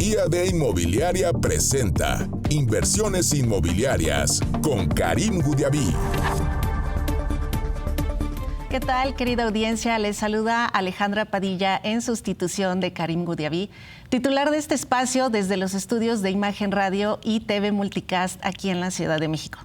IAD Inmobiliaria presenta Inversiones Inmobiliarias con Karim Goudiaby. ¿Qué tal, querida audiencia? Les saluda Alejandra Padilla en sustitución de Karim Goudiaby, titular de este espacio desde los estudios de Imagen Radio y TV Multicast aquí en la Ciudad de México.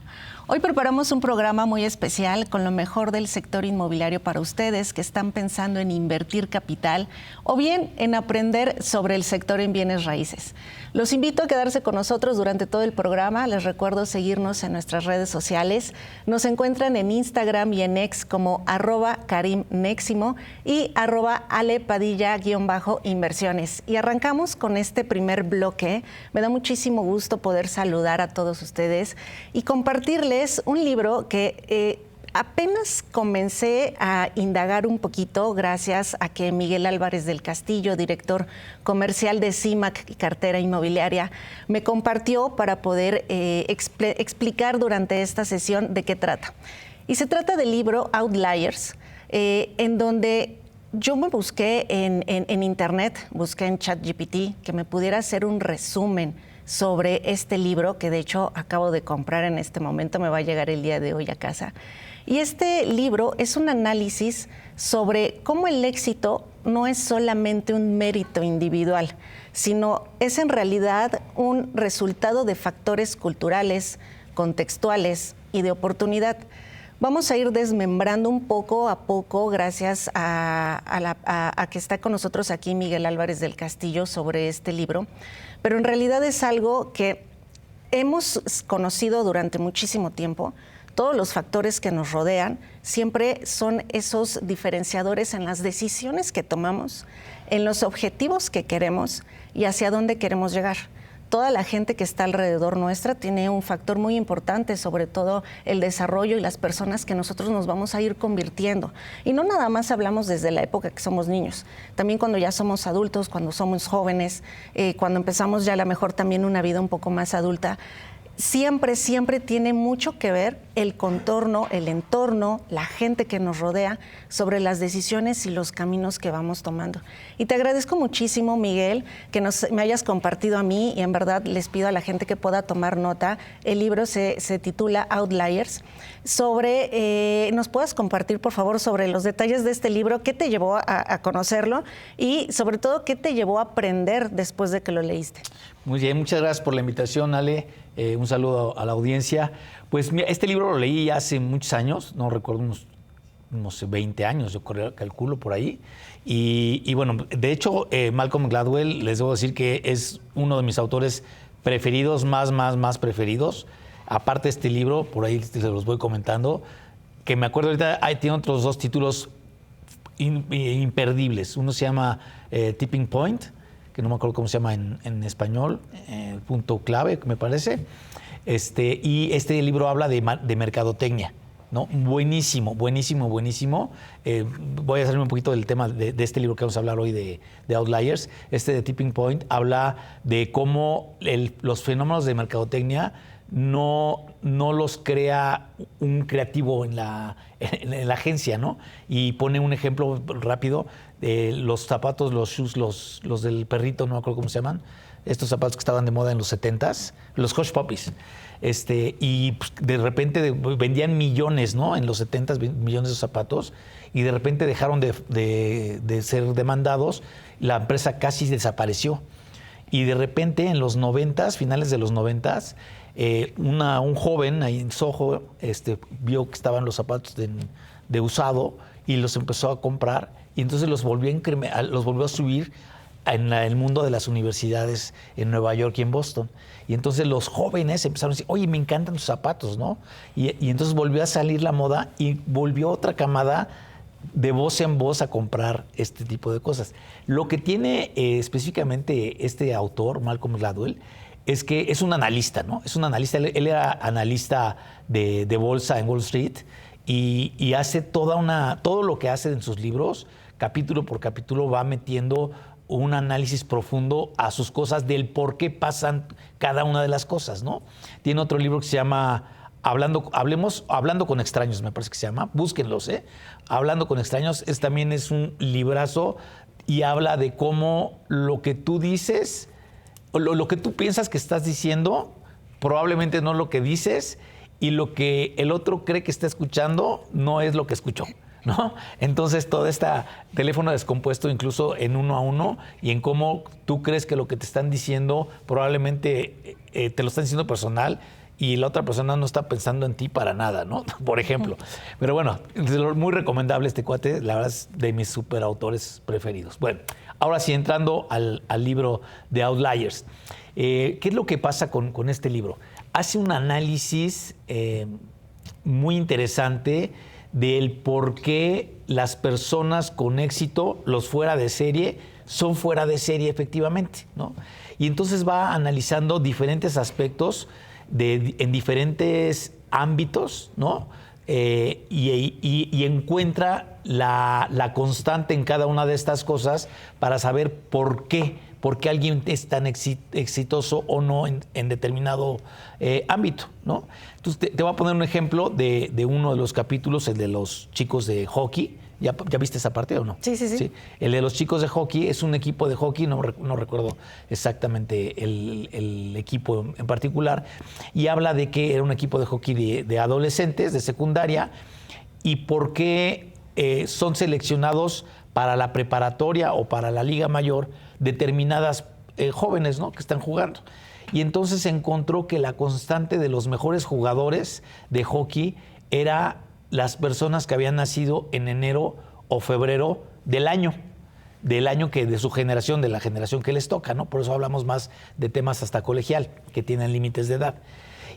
Hoy preparamos un programa muy especial con lo mejor del sector inmobiliario para ustedes que están pensando en invertir capital o bien en aprender sobre el sector en bienes raíces. Los invito a quedarse con nosotros durante todo el programa. Les recuerdo seguirnos en nuestras redes sociales. Nos encuentran en Instagram y en X como @KarimNeximo y @alepadilla_inversiones. Y arrancamos con este primer bloque. Me da muchísimo gusto poder saludar a todos ustedes y compartirles un libro que apenas comencé a indagar un poquito gracias a que Miguel Álvarez del Castillo, director comercial de CIMAC y cartera inmobiliaria, me compartió para poder explicar durante esta sesión de qué trata. Y se trata del libro Outliers, en donde yo me busqué en internet, busqué en ChatGPT que me pudiera hacer un resumen sobre este libro, que de hecho acabo de comprar en este momento, me va a llegar el día de hoy a casa. Y este libro es un análisis sobre cómo el éxito no es solamente un mérito individual, sino es en realidad un resultado de factores culturales, contextuales y de oportunidad. Vamos a ir desmembrando un poco a poco gracias a que está con nosotros aquí Miguel Álvarez del Castillo sobre este libro, pero en realidad es algo que hemos conocido durante muchísimo tiempo. Todos los factores que nos rodean siempre son esos diferenciadores en las decisiones que tomamos, en los objetivos que queremos y hacia dónde queremos llegar. Toda la gente que está alrededor nuestra tiene un factor muy importante, sobre todo el desarrollo y las personas que nosotros nos vamos a ir convirtiendo. Y no nada más hablamos desde la época que somos niños, también cuando ya somos adultos, cuando somos jóvenes, cuando empezamos ya a lo mejor también una vida un poco más adulta. Siempre tiene mucho que ver el contorno, el entorno, la gente que nos rodea sobre las decisiones y los caminos que vamos tomando. Y te agradezco muchísimo, Miguel, que me hayas compartido a mí y en verdad les pido a la gente que pueda tomar nota. El libro se titula Outliers. Nos puedas compartir, por favor, sobre los detalles de este libro, qué te llevó a conocerlo y sobre todo qué te llevó a aprender después de que lo leíste. Muy bien, muchas gracias por la invitación, Ale. Un saludo a la audiencia. Pues mira, este libro lo leí hace muchos años, no recuerdo, unos 20 años, yo calculo por ahí. Y bueno, de hecho, Malcolm Gladwell, les debo decir que es uno de mis autores preferidos, más preferidos. Aparte de este libro, por ahí se los voy comentando, que me acuerdo ahorita, tiene otros dos títulos imperdibles. Uno se llama Tipping Point, que no me acuerdo cómo se llama en español, punto clave, me parece. Y este libro habla de mercadotecnia, ¿no? Buenísimo. Voy a salirme un poquito del tema de este libro que vamos a hablar hoy de Outliers. De Tipping Point habla de cómo los fenómenos de mercadotecnia no los crea un creativo en la agencia, ¿no? Y pone un ejemplo rápido de los zapatos, los shoes, los del perrito, no me acuerdo cómo se llaman, estos zapatos que estaban de moda en los 70s, los Hush Puppies. Y pues, de repente vendían millones, ¿no? En los 70s, millones de zapatos, y de repente dejaron de ser demandados, la empresa casi desapareció. Y de repente en los 90s, finales de los 90s, un joven ahí en Soho vio que estaban los zapatos de usado y los empezó a comprar y entonces los volvió a subir en el mundo de las universidades en Nueva York y en Boston. Y entonces los jóvenes empezaron a decir, oye, me encantan tus zapatos, ¿no? Y entonces volvió a salir la moda y volvió otra camada de voz en voz a comprar este tipo de cosas. Lo que tiene específicamente este autor, Malcolm Gladwell, es que es un analista, ¿no? Es un analista, él era analista de bolsa en Wall Street y hace todo lo que hace en sus libros, capítulo por capítulo, va metiendo un análisis profundo a sus cosas del por qué pasan cada una de las cosas, ¿no? Tiene otro libro que se llama Hablando con extraños, me parece que se llama. Búsquenlos, ¿eh? Hablando con extraños también es un librazo y habla de cómo lo que tú dices lo que tú piensas que estás diciendo probablemente no es lo que dices, y lo que el otro cree que está escuchando no es lo que escuchó, ¿no? Entonces, todo este teléfono descompuesto incluso en uno a uno, y en cómo tú crees que lo que te están diciendo probablemente te lo están diciendo personal, y la otra persona no está pensando en ti para nada, ¿no? Por ejemplo. Pero bueno, muy recomendable este cuate, la verdad es de mis superautores preferidos. Bueno, ahora sí, entrando al libro de Outliers. ¿Qué es lo que pasa con este libro? Hace un análisis muy interesante del por qué las personas con éxito, los fuera de serie, son fuera de serie efectivamente, ¿no? Y entonces va analizando diferentes aspectos en diferentes ámbitos, ¿no? Y encuentra la constante en cada una de estas cosas para saber por qué alguien es tan exitoso o no en determinado ámbito, ¿no? Entonces, te voy a poner un ejemplo de uno de los capítulos, el de los chicos de hockey. ¿Ya viste esa parte o no? Sí. El de los chicos de hockey es un equipo de hockey, no recuerdo exactamente el equipo en particular, y habla de que era un equipo de hockey de adolescentes, de secundaria, y por qué son seleccionados para la preparatoria o para la liga mayor determinadas jóvenes, ¿no?, que están jugando. Y entonces se encontró que la constante de los mejores jugadores de hockey era las personas que habían nacido en enero o febrero del año que de su generación, de la generación que les toca, ¿no? Por eso hablamos más de temas hasta colegial, que tienen límites de edad.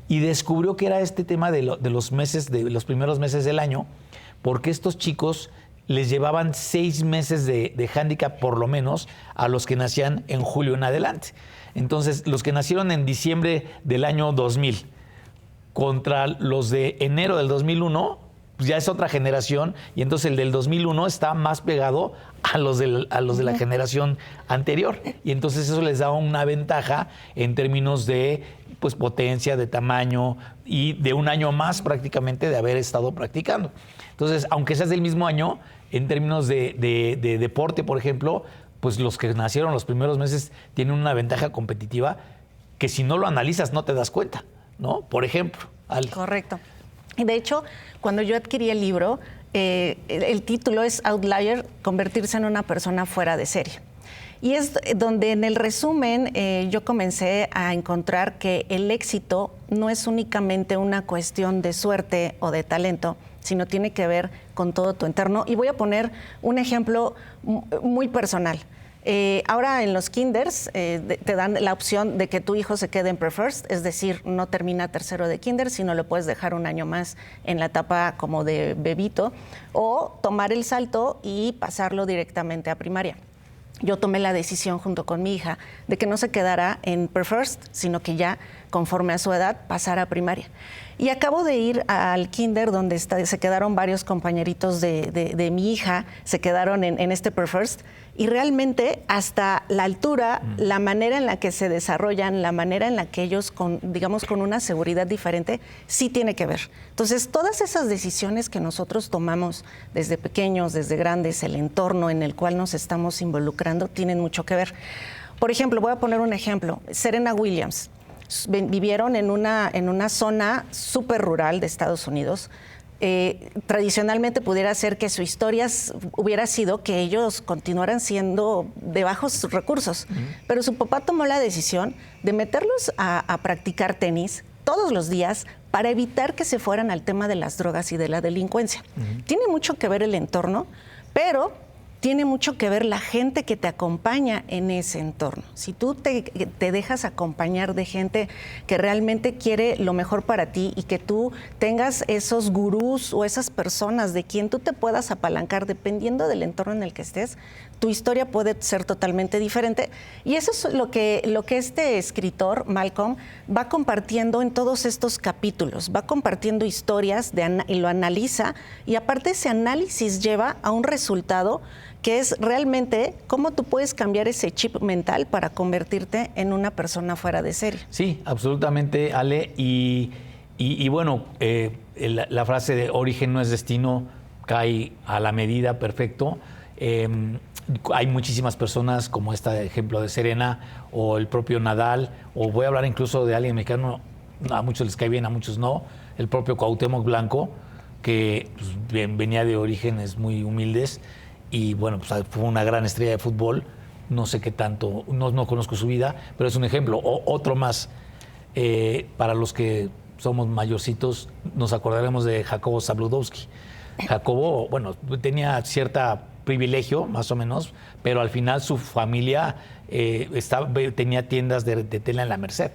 Y descubrió que era este tema de los meses, de los primeros meses del año, porque estos chicos les llevaban 6 meses de hándicap por lo menos a los que nacían en julio en adelante. Entonces, los que nacieron en diciembre del año 2000 contra los de enero del 2001, pues ya es otra generación, y entonces el del 2001 está más pegado a los de la generación anterior, y entonces eso les da una ventaja en términos de pues potencia, de tamaño y de un año más prácticamente de haber estado practicando. Entonces, aunque seas del mismo año, en términos de deporte, por ejemplo, pues los que nacieron los primeros meses tienen una ventaja competitiva que si no lo analizas no te das cuenta, ¿no? Por ejemplo, Ale. Correcto. Y de hecho, cuando yo adquirí el libro, el título es Outlier, convertirse en una persona fuera de serie. Y es donde en el resumen yo comencé a encontrar que el éxito no es únicamente una cuestión de suerte o de talento, sino tiene que ver con todo tu entorno. Y voy a poner un ejemplo muy personal. Ahora en los kinders te dan la opción de que tu hijo se quede en Pre-First, es decir, no termina tercero de kinder, sino lo puedes dejar un año más en la etapa como de bebito, o tomar el salto y pasarlo directamente a primaria. Yo tomé la decisión junto con mi hija de que no se quedara en Pre-First, sino que ya, conforme a su edad, pasara a primaria. Y acabo de ir al kinder donde se quedaron varios compañeritos de mi hija, se quedaron en este Pre-First, y realmente hasta la altura, la manera en la que se desarrollan, la manera en la que ellos, con una seguridad diferente, sí tiene que ver. Entonces, todas esas decisiones que nosotros tomamos desde pequeños, desde grandes, el entorno en el cual nos estamos involucrando, tienen mucho que ver. Por ejemplo, voy a poner un ejemplo. Serena Williams. Vivieron en una zona súper rural de Estados Unidos. Tradicionalmente pudiera ser que su historia hubiera sido que ellos continuaran siendo de bajos recursos, pero su papá tomó la decisión de meterlos a practicar tenis todos los días para evitar que se fueran al tema de las drogas y de la delincuencia. Tiene mucho que ver el entorno, pero tiene mucho que ver la gente que te acompaña en ese entorno. Si tú te dejas acompañar de gente que realmente quiere lo mejor para ti y que tú tengas esos gurús o esas personas de quien tú te puedas apalancar dependiendo del entorno en el que estés, tu historia puede ser totalmente diferente. Y eso es lo que este escritor, Malcolm, va compartiendo en todos estos capítulos. Va compartiendo historias y lo analiza, y aparte ese análisis lleva a un resultado que es realmente cómo tú puedes cambiar ese chip mental para convertirte en una persona fuera de serie. Sí, absolutamente, Ale. Y bueno, la frase de origen no es destino cae a la medida perfecto. hay muchísimas personas como este ejemplo de Serena o el propio Nadal, o voy a hablar incluso de alguien mexicano, a muchos les cae bien, a muchos no, el propio Cuauhtémoc Blanco, que pues, venía de orígenes muy humildes y bueno, pues fue una gran estrella de fútbol. No sé qué tanto, no conozco su vida, pero es un ejemplo. Otro más, para los que somos mayorcitos, nos acordaremos de Jacobo Zabludowski. Jacobo, bueno, tenía cierto privilegio, más o menos, pero al final su familia tenía tiendas de tela en la Merced.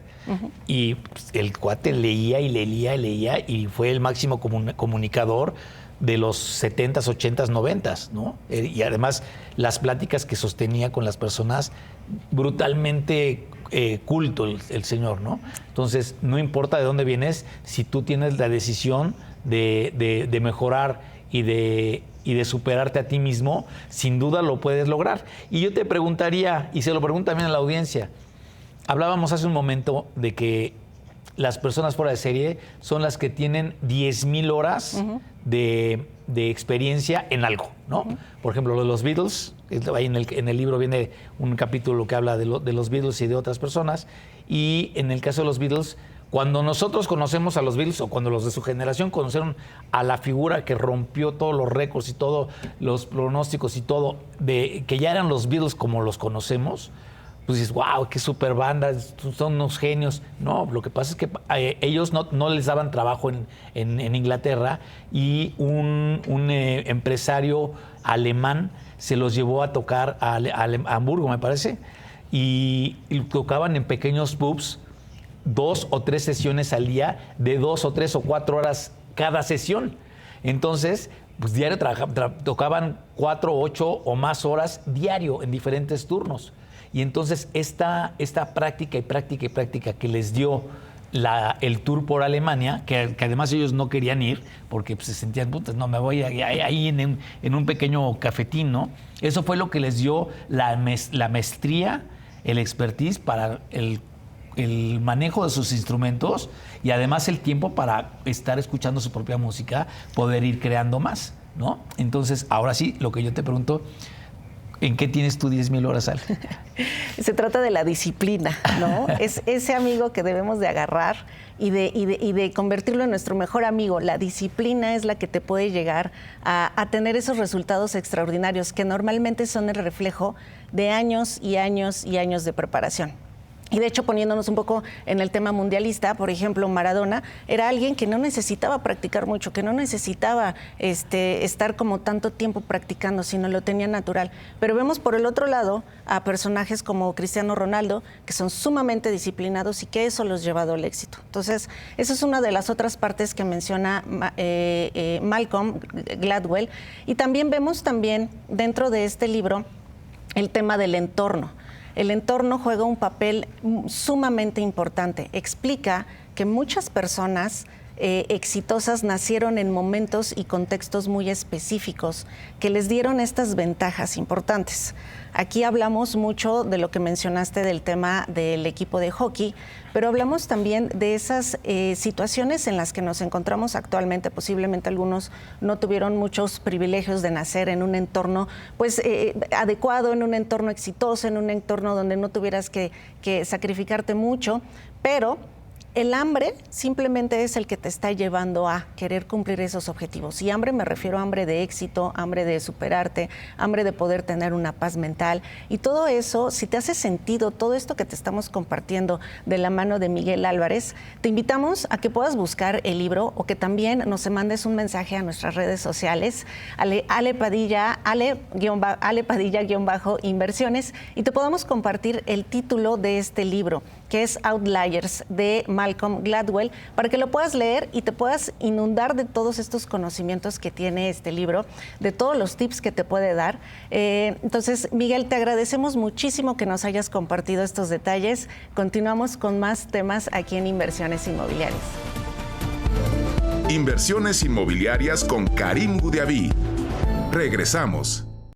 Y pues, el cuate leía y leía y fue el máximo comunicador de los 70s, 80s, 90s, ¿no? Y además las pláticas que sostenía con las personas, brutalmente culto el señor, ¿no? Entonces, no importa de dónde vienes, si tú tienes la decisión de mejorar y de superarte a ti mismo, sin duda lo puedes lograr. Y yo te preguntaría, y se lo pregunto también a la audiencia, hablábamos hace un momento de que las personas fuera de serie son las que tienen 10,000 horas de experiencia en algo, ¿no? Por ejemplo, los Beatles, ahí en el libro viene un capítulo que habla de los Beatles y de otras personas, y en el caso de los Beatles, cuando nosotros conocemos a los Beatles, o cuando los de su generación conocieron a la figura que rompió todos los récords y todos los pronósticos y todo, de que ya eran los Beatles como los conocemos, pues dices, wow, qué super banda, son unos genios. No, lo que pasa es que ellos no les daban trabajo en Inglaterra, y un empresario alemán se los llevó a tocar a Hamburgo, me parece, y tocaban en pequeños pubs 2 o 3 sesiones al día, de 2 o 3 o 4 horas cada sesión. Entonces, pues diario tocaban 4, 8 o más horas diario en diferentes turnos. Y entonces esta práctica que les dio el tour por Alemania, que además ellos no querían ir porque pues, se sentían, putas, no, me voy ahí en un pequeño cafetín, ¿no? Eso fue lo que les dio la maestría, el expertise para el manejo de sus instrumentos, y además el tiempo para estar escuchando su propia música, poder ir creando más, ¿no? Entonces, ahora sí, lo que yo te pregunto, ¿en qué tienes tú 10,000 horas, Ale? Se trata de la disciplina, ¿no? Es ese amigo que debemos de agarrar y de convertirlo en nuestro mejor amigo. La disciplina es la que te puede llegar a tener esos resultados extraordinarios que normalmente son el reflejo de años y años y años de preparación. Y de hecho, poniéndonos un poco en el tema mundialista, por ejemplo, Maradona era alguien que no necesitaba practicar mucho, que no necesitaba estar como tanto tiempo practicando, sino lo tenía natural. Pero vemos por el otro lado a personajes como Cristiano Ronaldo, que son sumamente disciplinados y que eso los ha llevado al éxito. Entonces, esa es una de las otras partes que menciona Malcolm Gladwell. Y también vemos dentro de este libro el tema del entorno. El entorno juega un papel sumamente importante. Explica que muchas personas exitosas nacieron en momentos y contextos muy específicos que les dieron estas ventajas importantes. Aquí hablamos mucho de lo que mencionaste del tema del equipo de hockey, pero hablamos también de esas situaciones en las que nos encontramos actualmente. Posiblemente algunos no tuvieron muchos privilegios de nacer en un entorno adecuado, en un entorno exitoso, en un entorno donde no tuvieras que sacrificarte mucho, pero el hambre simplemente es el que te está llevando a querer cumplir esos objetivos. Y hambre me refiero a hambre de éxito, hambre de superarte, hambre de poder tener una paz mental. Y todo eso, si te hace sentido todo esto que te estamos compartiendo de la mano de Miguel Álvarez, te invitamos a que puedas buscar el libro o que también nos mandes un mensaje a nuestras redes sociales, Ale Padilla-Inversiones, y te podamos compartir el título de este libro, que es Outliers, de Malcolm Gladwell, para que lo puedas leer y te puedas inundar de todos estos conocimientos que tiene este libro, de todos los tips que te puede dar. Entonces, Miguel, te agradecemos muchísimo que nos hayas compartido estos detalles. Continuamos con más temas aquí en Inversiones Inmobiliarias. Inversiones Inmobiliarias con Karim Goudiaby. Regresamos.